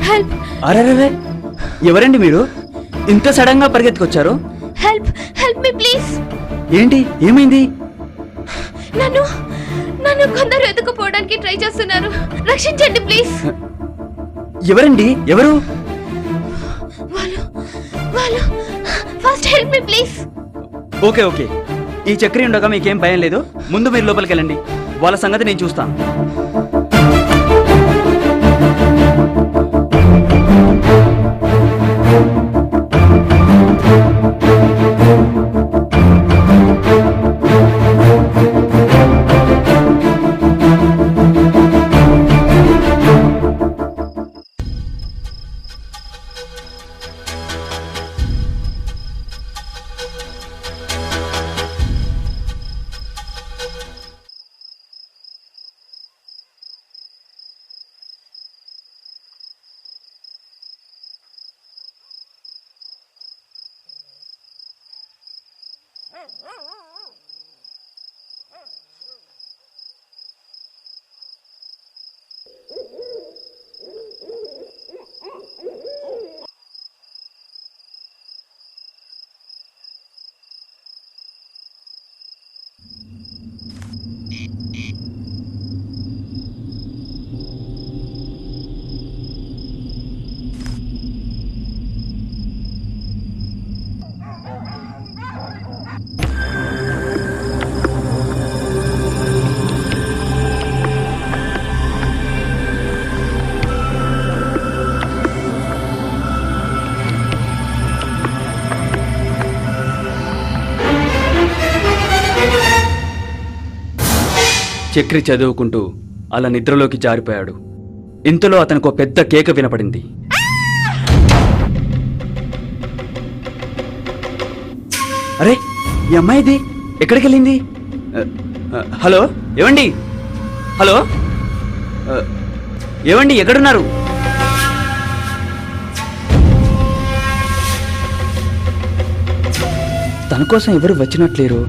Help అరే ఎవరండి మీరు? ఇంత సడన్ గా పరిగెత్తుకొచ్చారు? Help help me please. ఏంటి, ఏమైంది? నన్ను నన్ను కొందరు ఎత్తుకుపోవడానికి ట్రై చేస్తున్నారు, రక్షించండి ప్లీజ్. ఎవరండి? ఎవరు? వాళ్ళు వాళ్ళు first help me please. Okay ఈ చక్రి ఉండగా మీకేం భయం లేదు. ముందు మీరు లోపలికి వెళ్ళండి, వాళ్ళ సంగతి నేను చూస్తాను. చక్రి చదువుకుంటూ అలా నిద్రలోకి జారిపోయాడు. ఇంతలో అతనికి ఒక పెద్ద కేక వినపడింది. అరే, ఈ అమ్మాయిది ఎక్కడికి వెళ్ళింది? హలో, ఏవండి? హలో, ఏవండి, ఎక్కడున్నారు? తన కోసం ఎవరు వచ్చినట్లేరు.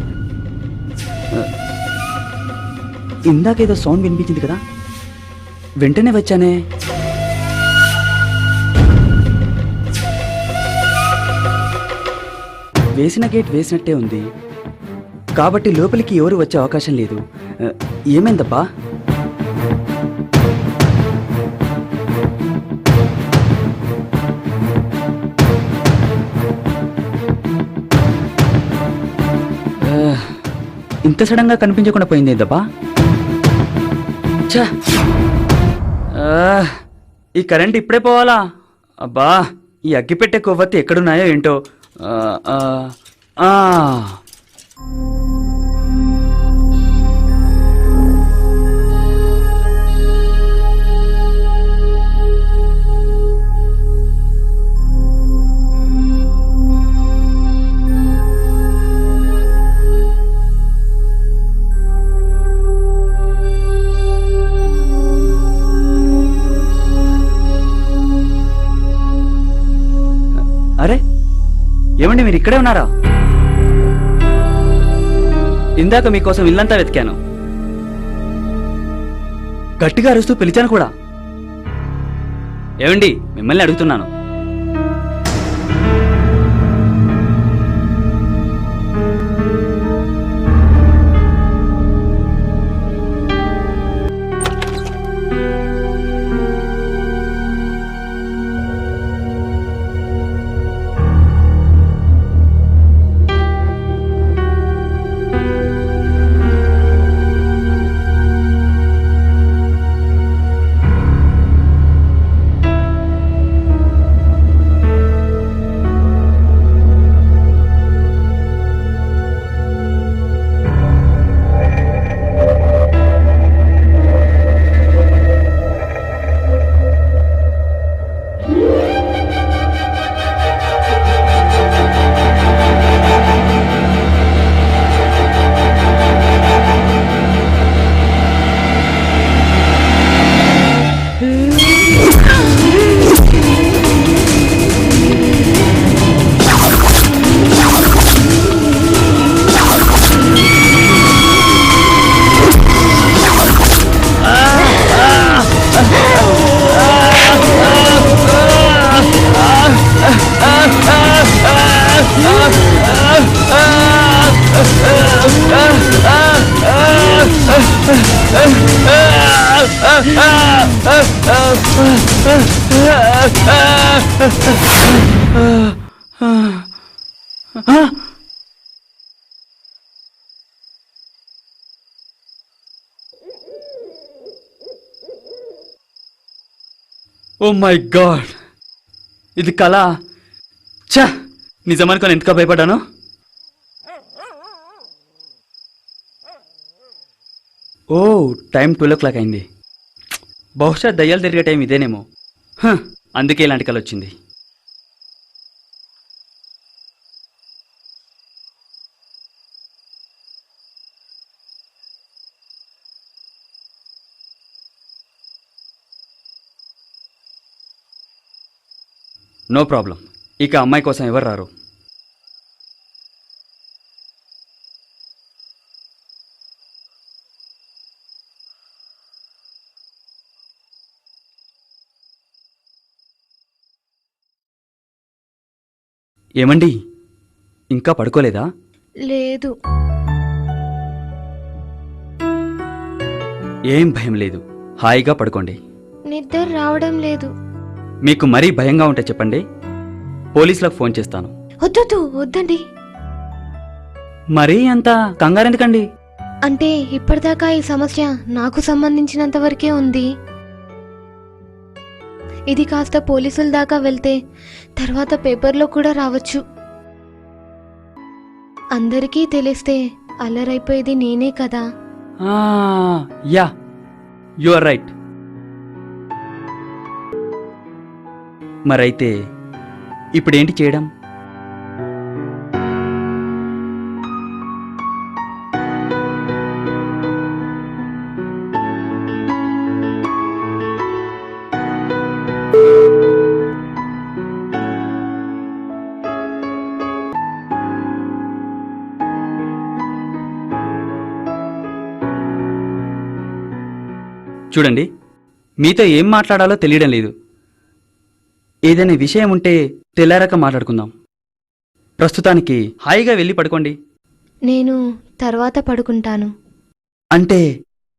ఇందాకేదో సౌండ్ వినిపించింది కదా, వెంటనే వచ్చానే. వేసిన గేట్ వేసినట్టే ఉంది కాబట్టి లోపలికి ఎవరు వచ్చే అవకాశం లేదు. ఏమైందబ్బా? ఇంత సడన్గా కనిపించకుండా పోయింది ఏందబ్బా? ఈ కరెంట్ ఇప్పుడే పోవాలా? అబ్బా, ఈ అగ్గిపెట్టె కొవ్వొత్తి ఎక్కడున్నాయో ఏంటో. అరే, ఏమండి, మీరు ఇక్కడే ఉన్నారా? ఇందాక మీకోసం ఇల్లంతా వెతికాను, గట్టిగా అరుస్తూ పిలిచాను కూడా. ఏమండి, మిమ్మల్ని అడుగుతున్నాను. ఓ మై గాడ్, ఇది కళ. ఛా, నిజమనుకొని ఎంతగా భయపడ్డాను. ఓ, టైం 12 o'clock అయింది. బహుశా దయ్యాలు తిరిగే టైం ఇదేనేమో. అందుకే ఇలాంటి కళ వచ్చింది. No problem. ఇక అమ్మాయి కోసం ఎవరు రారు. ఏమండి, ఇంకా పడుకోలేదా? లేదు. ఏం భయం లేదు, హాయిగా పడుకోండి. నిద్ర రావడం లేదు. మీకు మరీ భయంగా ఉంటే చెప్పండి, పోలీసులకు ఫోన్ చేస్తాను. వద్దొద్దు, వద్దండి. మరీ అంత కంగారెందుకండి? అంటే ఇప్పటిదాకా ఈ సమస్య నాకు సంబంధించినంత వరకే ఉంది. ఇది కాస్త పోలీసుల దాకా వెళ్తే తర్వాత పేపర్లో కూడా రావచ్చు. అందరికీ తెలిస్తే అల్లరైపోయేది నేనే కదా. Yeah, you are right. మరైతే ఇప్పుడేంటి చేయడం? చూడండి, మీతో ఏం మాట్లాడాలో తెలియడం లేదు. ఏదైనా విషయం ఉంటే తెల్లారక మాట్లాడుకుందాం. ప్రస్తుతానికి హాయిగా వెళ్ళి పడుకోండి. నేను తర్వాత పడుకుంటాను. అంటే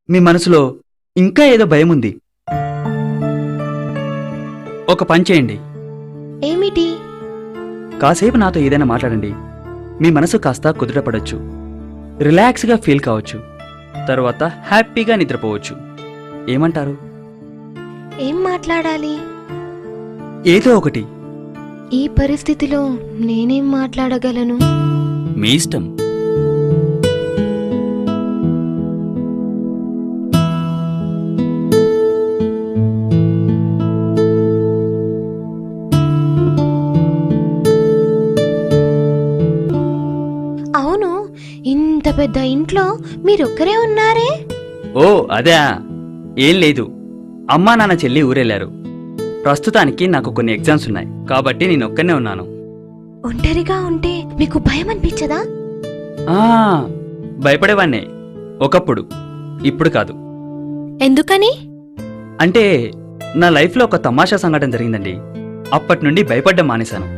మీ మనసులో ఇంకా ఏదో భయం ఉంది. ఒక పని చేయండి. ఏమిటి? కాసేపు నాతో ఏదైనా మాట్లాడండి. మీ మనసు కాస్త కుదుటపడొచ్చు, రిలాక్స్గా ఫీల్ కావచ్చు, తర్వాత హ్యాపీగా నిద్రపోవచ్చు. ఏమంటారు? ఏం మాట్లాడాలి? ఏదో ఒకటి. ఈ పరిస్థితిలో నేనేం మాట్లాడగలను? మీ ఇష్టం. అవును, ఇంత పెద్ద ఇంట్లో మీరొక్కరే ఉన్నారే? ఓ అదే, ఏం లేదు. అమ్మా నాన్న చెల్లి ఊరెళ్ళారు. ప్రస్తుతానికి నాకు కొన్ని ఎగ్జామ్స్ ఉన్నాయి కాబట్టి నేను ఒక్కనే ఉన్నాను. ఒంటరిగా ఉంటే మీకు భయం అనిపించదా? భయపడేవాన్నే ఒకప్పుడు, ఇప్పుడు కాదు. ఎందుకని? అంటే నా లైఫ్లో ఒక తమాషా సంఘటన జరిగిందండి. అప్పటి నుండి భయపడ్డం మానేశాను.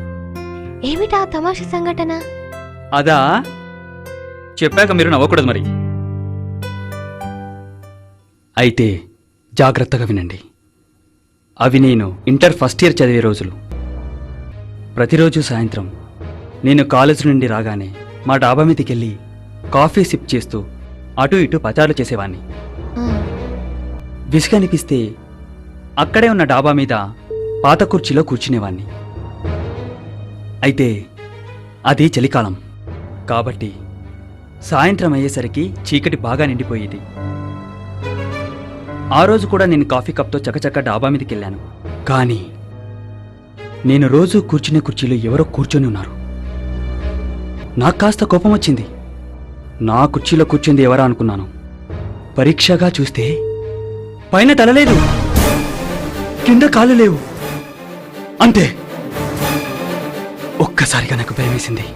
ఏమిటా తమాషా సంఘటన? అదా చెప్పాక మీరు నవ్వకూడదు మరి. అయితే జాగ్రత్తగా వినండి. అవి నేను ఇంటర్ ఫస్ట్ ఇయర్ చదివే రోజులు. ప్రతిరోజు సాయంత్రం నేను కాలేజీ నుండి రాగానే మా డాబా మీదకి వెళ్ళి కాఫీ సిప్ చేస్తూ అటు ఇటు పచారులు చేసేవాణ్ణి. విసుగనిపిస్తే అక్కడే ఉన్న డాబా మీద పాత కుర్చీలో కూర్చునేవాణ్ణి. అయితే అది చలికాలం కాబట్టి సాయంత్రం అయ్యేసరికి చీకటి బాగా నిండిపోయేది. ఆ రోజు కూడా నేను కాఫీ కప్తో చకచక డాబా మీదకి వెళ్ళాను. కానీ నేను రోజు కూర్చునే కుర్చీలో ఎవరో కూర్చొని ఉన్నారు. నాకు కాస్త కోపం వచ్చింది. నా కుర్చీలో కూర్చుంది ఎవరా అనుకున్నాను. పరీక్షగా చూస్తే పైన తలలేదు, కింద కాళ్ళు లేవు. అంతే. ఒక్కసారిగా నాకు భయమేసింది.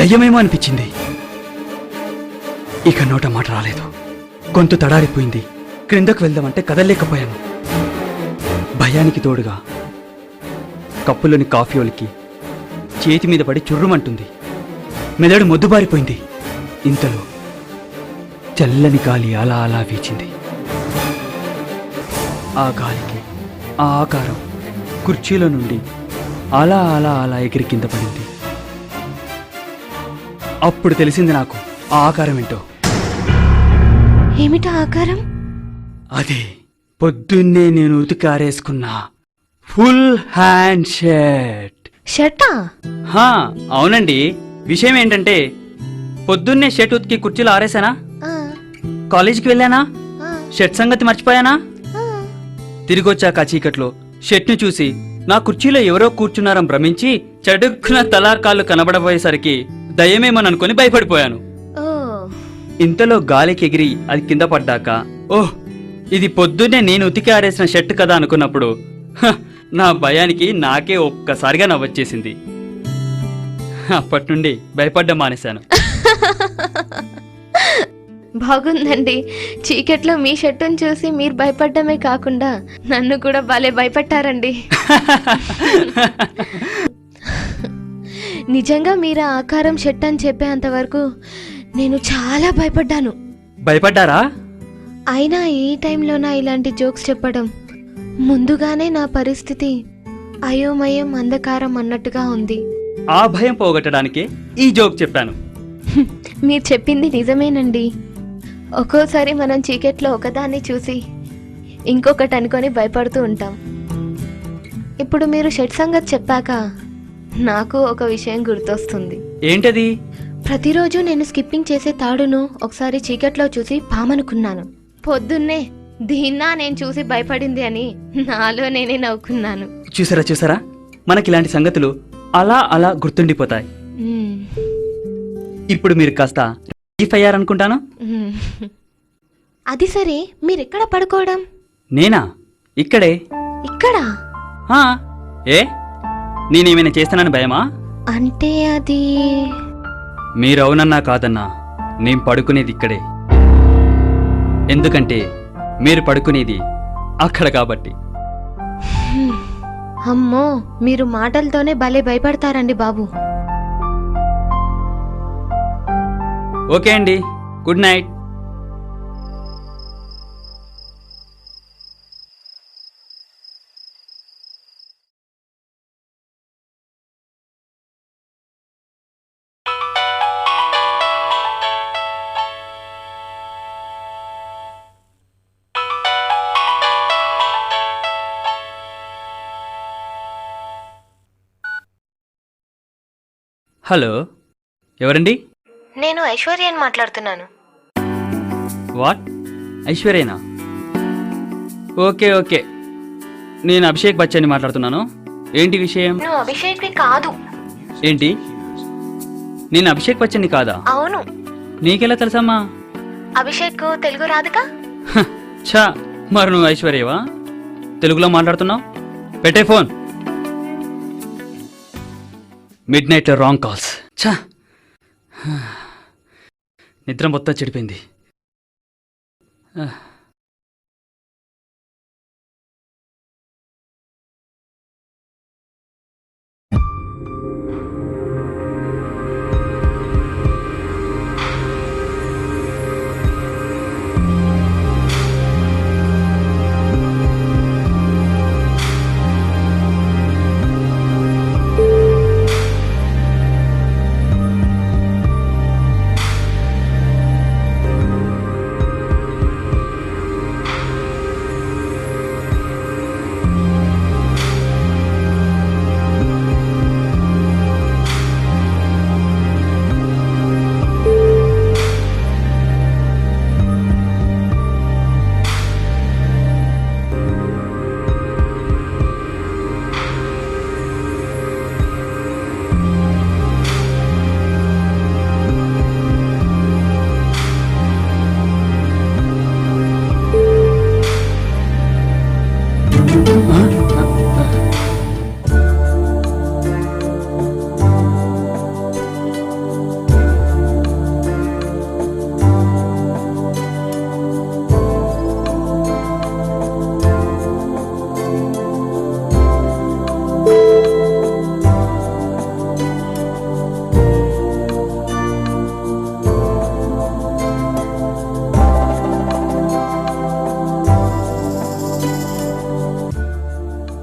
దయ్యమేమో అనిపించింది. ఇక నోట మాట రాలేదు. గొంతు తడారిపోయింది. క్రిందకు వెళ్దామంటే కదలలేకపోయాను. భయానికి తోడుగా కప్పులోని కాఫీ ఒలికి చేతి మీద పడి చుర్రుమంటుంది. మెదడు మొద్దుబారిపోయింది. ఇంతలో చల్లని గాలి అలా అలా వీచింది. ఆ గాలికి ఆ ఆకారం కుర్చీలో నుండి అలా అలా అలా ఎగిరి కింద పడింది. అప్పుడు తెలిసింది నాకు ఆ ఆకారం ఏంటో. ఏమిటా ఆకారం? అదే పొద్దున్నే నేను ఉతికారేసుకున్న ఫుల్ హ్యాండ్ షర్ట్. షర్టా? హా, అవునండి. విషయం ఏంటంటే పొద్దున్నే షర్ట్ ఉతికి కుర్చీలో ఆరేసానా, ఆ, కాలేజీకి వెళ్ళానా, ఆ, షర్ట్ సంగతి మర్చిపోయానా, ఆ. తిరిగొచ్చాక ఆ చీకట్లో షర్ట్ని చూసి నా కుర్చీలో ఎవరో కూర్చున్నారని భ్రమించి చటుక్కున తలాకాళ్ళు కనబడబోయేసరికి దయ్యమేమోననుకొని భయపడిపోయాను. ఓ, ఇంతలో గాలికి ఎగిరి అది కింద పడ్డాక ఓహ్, ఇది పొద్దున్నే నేను ఉతికి ఆరేసిన షర్ట్ కదా అనుకున్నప్పుడు నా భయానికి నాకే ఒక్కసారిగా నవ్వొచ్చేసింది. అప్పటి నుండి భయపడ్డం మానేశాను. బాగుందండి. చీకట్లో మీ షర్టును చూసి మీరు భయపడ్డమే కాకుండా నన్ను కూడా భలే భయపెట్టారండి. నిజంగా మీరు ఆ ఆకారం షర్ట్ అని చెప్పేంత వరకు నేను చాలా భయపడ్డాను. భయపడ్డారా? అయినా ఈ టైంలోనా ఇలాంటి జోక్స్ చెప్పడం? ముందుగానే నా పరిస్థితి అయోమయం అంధకారం అన్నట్టుగా ఉంది. ఆ భయం పోగొట్టడానికే ఈ జోక్ చెప్పాను. మీరు చెప్పింది నిజమేనండి. ఒక్కోసారి మనం చీకట్లో ఒకదాన్ని చూసి ఇంకొకటి అనుకొని భయపడుతూ ఉంటాం. ఇప్పుడు మీరు షర్ట్ సంగతి చెప్పాక నాకు ఒక విషయం గుర్తొస్తుంది. ఏంటది? ప్రతిరోజు నేను స్కిప్పింగ్ చేసే తాడును ఒకసారి చీకట్లో చూసి పామనుకున్నాను. పొద్దున్నే దీన్నా నేను చూసి భయపడింది అని నాలో నేనే నవ్వుకున్నాను. చూసారా, మనకిలాంటి సంగతులు అలా అలా గుర్తుండిపోతాయి. మ్మ్. ఇప్పుడు మీరు కాస్త రిలీఫ్ అయ్యారనుకుంటాను. మ్మ్. అది సరే, మీరెక్కడ పడుకోవడం? నేనా? ఇక్కడే. ఇక్కడా? హా, ఏ నేనేమైనా చేస్తానని భయమా? అంటే అది మీరవునన్నా కాదన్నా నేను పడుకునేది ఇక్కడే. ఎందుకంటే మీరు పడుకునేది అక్కడ కాబట్టి. అమ్మో, మీరు మాటలతోనే భలే భయపడతారండి బాబు. ఓకే అండి, గుడ్ నైట్. హలో, ఎవరండి? నేను ఐశ్వర్యని మాట్లాడుతున్నాను. వాట్? ఐశ్వర్యనా? ఓకే, నేను అభిషేక్ బచ్చన్ని మాట్లాడుతున్నాను. ఏంటి విషయం? నువ్వు అభిషేక్వి కాదు. ఏంటి? నేను అభిషేక్ బచ్చన్ని కాదా? అవును. నీకెలా తెలుసమ్మా? అభిషేక్ తెలుగు రాదుగా. ఛా, మరి నువ్వు ఐశ్వర్యవా? తెలుగులో మాట్లాడుతున్నావు? పెట్టే ఫోన్. మిడ్ నైట్లో రాంగ్ కాల్స్. ఛా, నిద్ర మొత్తం చెడిపోయింది.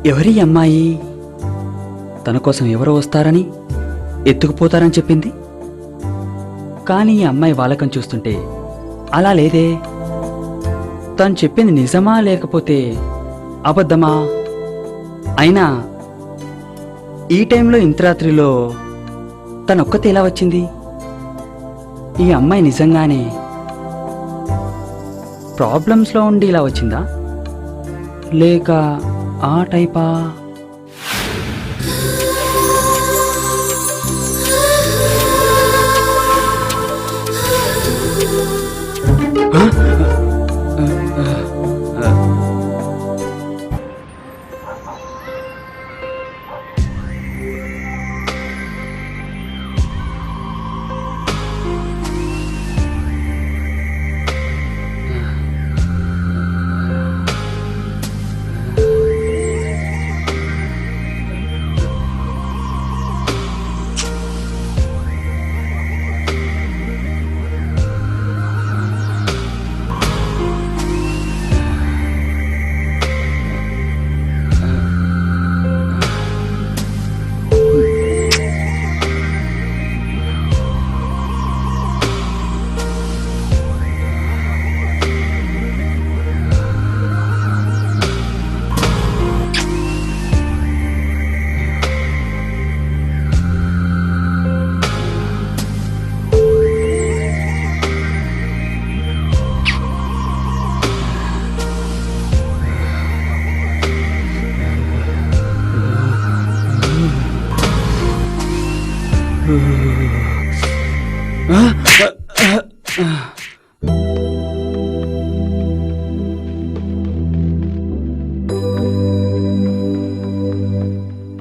ఎవరి అమ్మాయి? తన కోసం ఎవరో వస్తారని ఎత్తుకుపోతారని చెప్పింది. కానీ ఈ అమ్మాయి వాలకం చూస్తుంటే అలా లేదే. తను చెప్పింది నిజమా లేకపోతే అబద్ధమా? అయినా ఈ టైంలో ఇంత రాత్రిలో తనొక్కతే ఎలా వచ్చింది? ఈ అమ్మాయి నిజంగానే ప్రాబ్లమ్స్లో ఉండి ఇలా వచ్చిందా, లేక ఆ టైపా?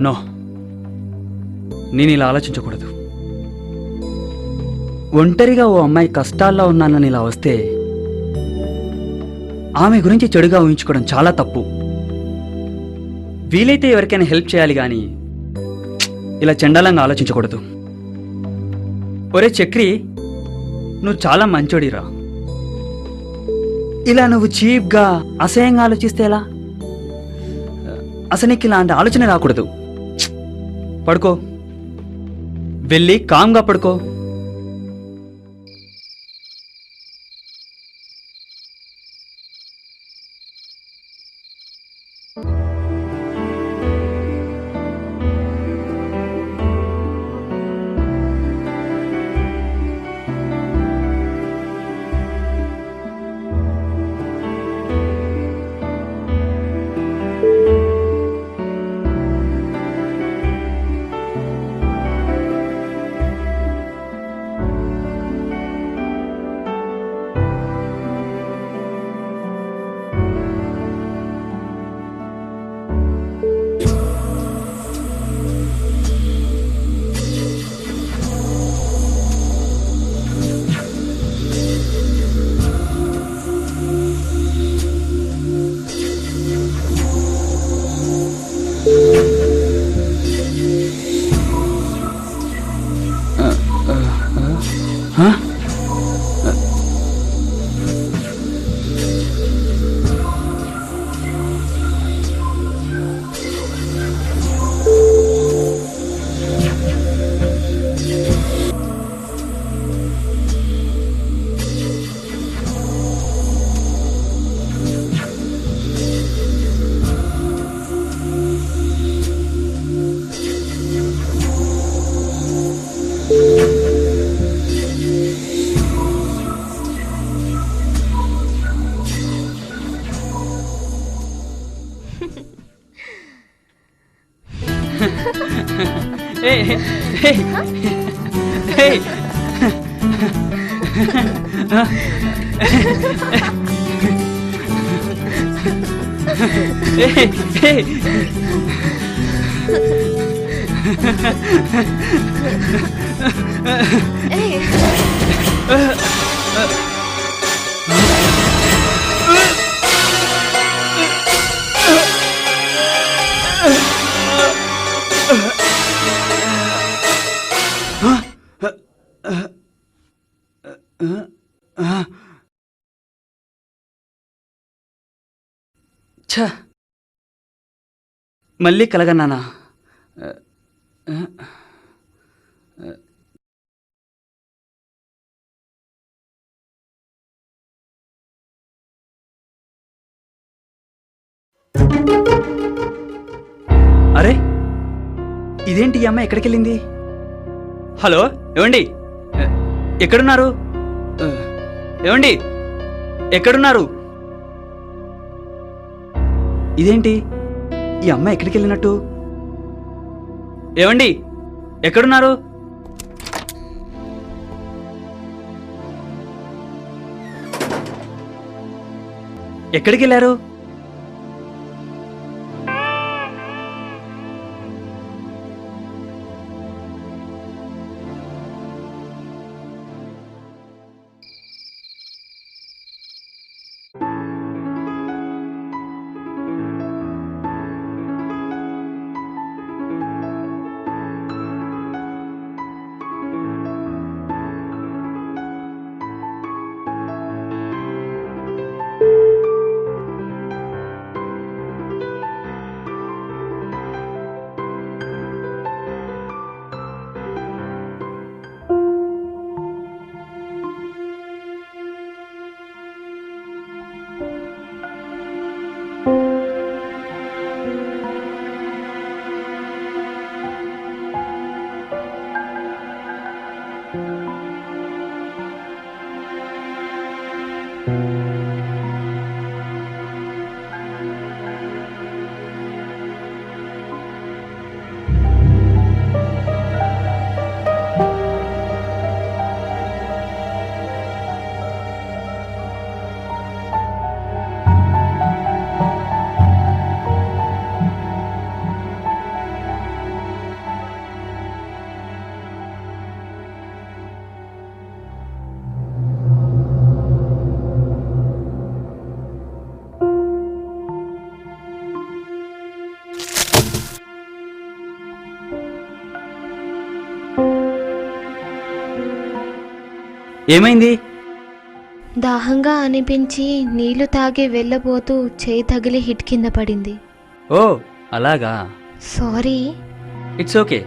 నో, నేను ఇలా ఆలోచించకూడదు. ఒంటరిగా ఓ అమ్మాయి కష్టాల్లో ఉన్నానని ఇలా వస్తే ఆమె గురించి చెడుగా ఊహించుకోవడం చాలా తప్పు. వీలైతే ఎవరికైనా హెల్ప్ చేయాలి కానీ ఇలా చండాలంగా ఆలోచించకూడదు. ఒరే చక్రి, నువ్వు చాలా మంచోడిరా. ఇలా నువ్వు చీప్గా అసహ్యంగా ఆలోచిస్తే ఎలా? అసలు నీకు ఇలాంటి ఆలోచన రాకూడదు. పడుకో, వెళ్ళి కామ్గా పడుకో. Hey, hey, hey. Hey, hey. మళ్ళీ కలగన్నానా? అరే, ఇదేంటి ఈ అమ్మాయి ఎక్కడికి వెళ్ళింది? హలో, ఏమండి? ఎక్కడున్నారు? ఏమండి, ఎక్కడున్నారు? ఇదేంటి ఈ అమ్మాయి ఎక్కడికి వెళ్ళినట్టు? ఏమండి, ఎక్కడున్నారు? ఎక్కడికి వెళ్ళారు? ఏమైంది? దాహంగా అనిపించి నీళ్లు తాగి వెళ్ళబోతూ చేయి తగిలి హిట్ కింద పడింది. ఓ, అలాగా. సారీ. It's okay.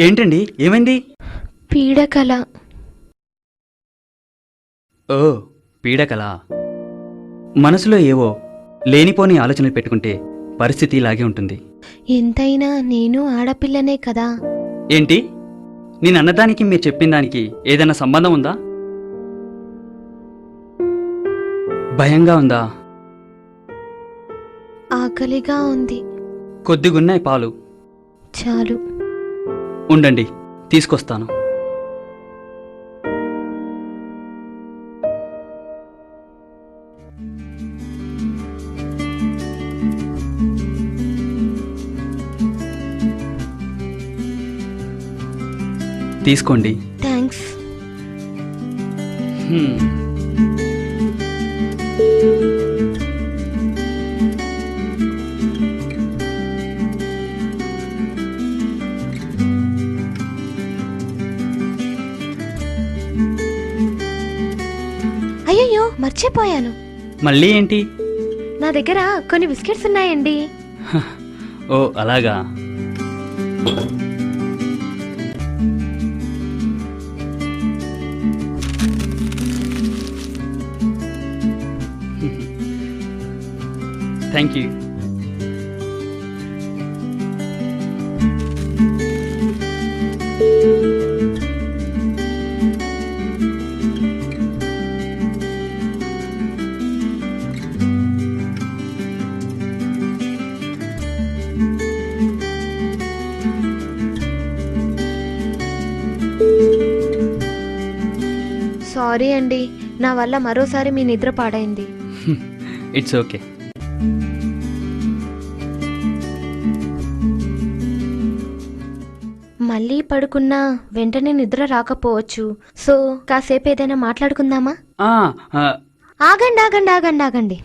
ఏంటండి, ఏమైంది? పీడకల. ఓ, పీడకల. మనసులో ఏవో లేనిపోని ఆలోచనలు పెట్టుకుంటే పరిస్థితి ఇలాగే ఉంటుంది. ఎంతైనా నేను ఆడపిల్లనే కదా. ఏంటి? నేను అన్నదానికి మీరు చెప్పిన దానికి ఏదైనా సంబంధం ఉందా? భయంగా ఉందా? ఆకలిగా ఉంది. కొద్దిగున్నాయి పాలు. చాలు. ఉండండి, తీసుకొస్తాను. తీసుకోండి. థ్యాంక్స్. హ్మ్. అయ్యయ్యో, మర్చిపోయాను. మళ్ళీ ఏంటి? నా దగ్గర కొన్ని బిస్కెట్స్ ఉన్నాయండి. ఓ అలాగా. Thank you. సారీ అండి, నా వల్ల మరోసారి మీ నిద్ర పాడైంది. It's okay. మళ్ళీ పడుకున్నా వెంటనే నిద్ర రాకపోవచ్చు. సో కాసేపు ఏదైనా మాట్లాడుకుందామా? ఆగండి ఆగండి ఆగండి ఆగండి.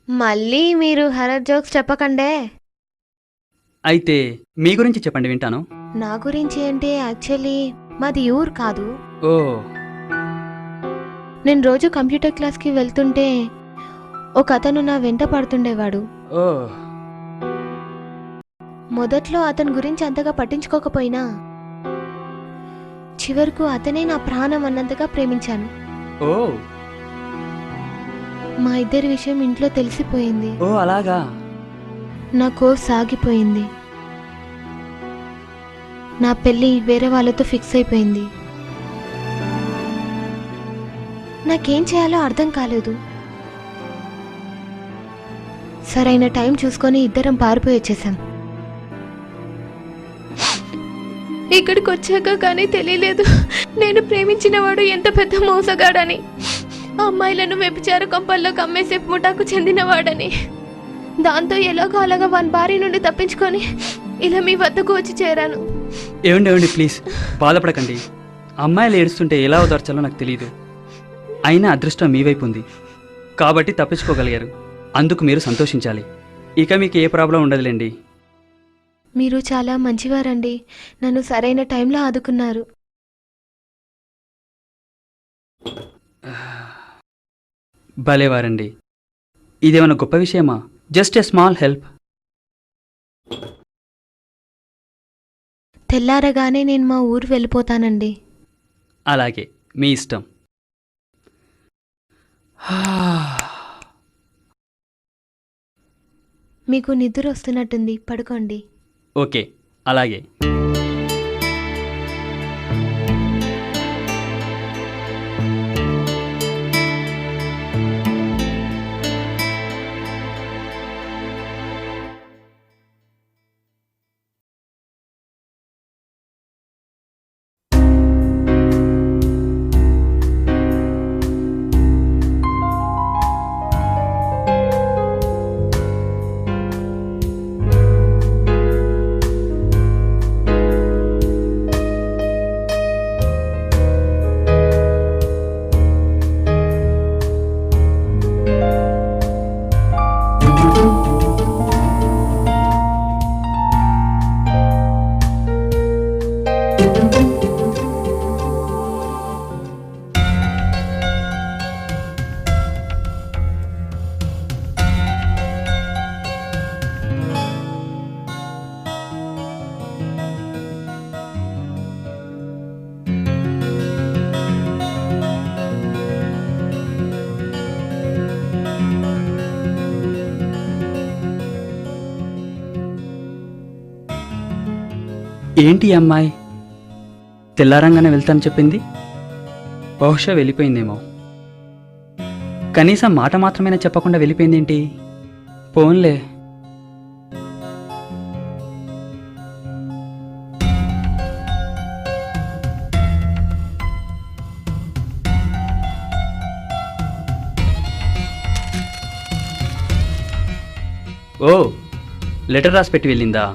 మళ్ళీ మీరు హర్రర్ జోక్స్ చెప్పకండే. అయితే మీ గురించి చెప్పండి, వింటాను. నా గురించి అంటే యాక్చువల్లీ మాది ఊరు కాదు. ఓ. నేను రోజు కంప్యూటర్ క్లాస్కి వెళ్తుంటే ఒక అతను నా వెంట పడుతుండేవాడు. ఓ. మొదట్లో అతని గురించి అంతగా పట్టించుకోకపోయినా చివరకు అతనే నా ప్రాణం అన్నంతగా ప్రేమించాను. ఓ. మా ఇద్దరి విషయం ఇంట్లో తెలిసిపోయింది. ఓ అలాగా. నా కోర్స్ ఆగిపోయింది. నా పెళ్ళి వేరే వాళ్ళతో ఫిక్స్ అయిపోయింది. నాకేం చేయాలో అర్థం కాలేదు. సరైన టైం చూసుకొని ఇద్దరం పారిపోయి వచ్చేసాం. ఇక్కడికి వచ్చాక కానీ తెలియలేదు నేను ప్రేమించిన వాడు ఎంత పెద్ద మోసగాడని, అమ్మాయిలను వ్యభిచార కొంపల్లో కమ్మేసే ముఠాకు చెందినవాడని. దాంతో ఎలాగో అలాగా వాని భార్య నుండి తప్పించుకొని ఇలా మీ వద్దకు వచ్చి చేరాను. ఏమండి ఏమండి, ప్లీజ్ బాధపడకండి. అమ్మాయిలు ఏడుస్తుంటే ఎలా ఓదార్చాలో నాకు తెలియదు. అయినా అదృష్టం మీ వైపు ఉంది కాబట్టి తప్పించుకోగలిగారు. అందుకు మీరు సంతోషించాలి. ఇక మీకు ఏ ప్రాబ్లం ఉండదులేండి. మీరు చాలా మంచివారండి. నన్ను సరైన టైంలో ఆదుకున్నారు. భలేవారండి. ఇదేమన్నా గొప్ప విషయమా? Just a small help. తెల్లారగానే నేను మా ఊరు వెళ్ళిపోతానండి. అలాగే, మీ ఇష్టం. మీకు నిద్ర వస్తున్నట్టుంది, పడుకోండి. ఓకే, అలాగే. ఏంటి ఈ అమ్మాయి తెల్లారంగానే వెళ్తాను చెప్పింది? బహుశా వెళ్ళిపోయిందేమో. కనీసం మాట మాత్రమైనా చెప్పకుండా వెళ్ళిపోయిందేంటి? పోన్లే. ఓ, లెటర్ రాసి పెట్టి వెళ్ళిందా?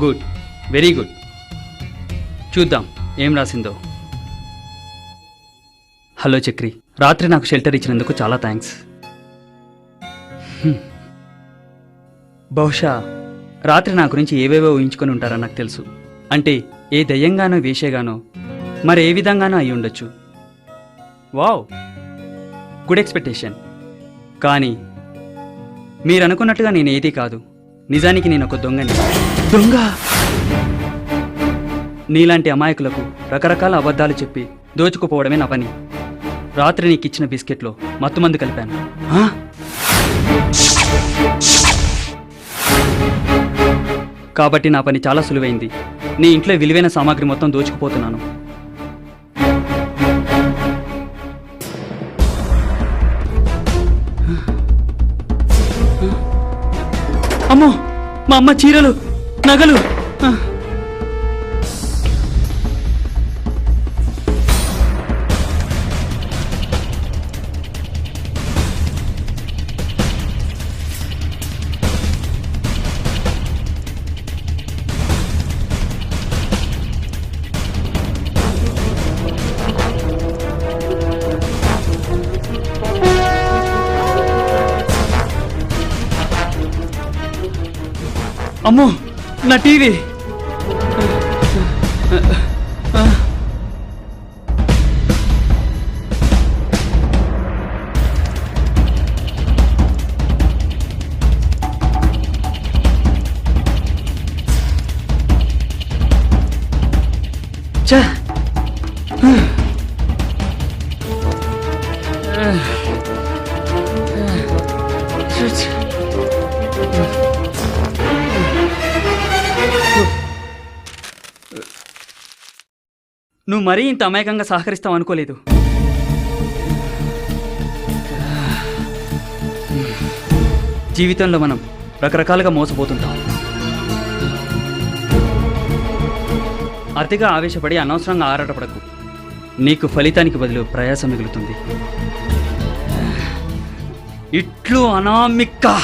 Good, very good. చూద్దాం ఏం రాసిందో. హలో చక్రి, రాత్రి నాకు షెల్టర్ ఇచ్చినందుకు చాలా థ్యాంక్స్. బహుశా రాత్రి నా గురించి ఏవేవో ఊహించుకొని ఉంటారని నాకు తెలుసు. అంటే ఏ దయ్యంగానో వేషగానో మరి ఏ విధంగానో అయి ఉండొచ్చు. Wow, good expectation. కానీ మీరు అనుకున్నట్టుగా నేను ఏదీ కాదు. నిజానికి నేను ఒక దొంగని. దొంగ? నీలాంటి అమాయకులకు రకరకాల అబద్ధాలు చెప్పి దోచుకుపోవడమే నా పని. రాత్రి నీకు ఇచ్చిన బిస్కెట్లో మత్తుమందు కలిపాను. ఆ? కాబట్టి నా పని చాలా సులువైంది. నీ ఇంట్లో విలువైన సామాగ్రి మొత్తం దోచుకుపోతున్నాను. అమ్మో, మా అమ్మ చీరలు, నగలు. అమ్మో, నా టీవీ. ఛ! నువ్వు మరీ ఇంత అమాయకంగా సహకరిస్తావు అనుకోలేదు. జీవితంలో మనం రకరకాలుగా మోసపోతుంటాం. అతిగా ఆవేశపడి అనవసరంగా ఆరాటపడకు. నీకు ఫలితానికి బదులు ప్రయాసం మిగులుతుంది. ఇట్లు అనామిక.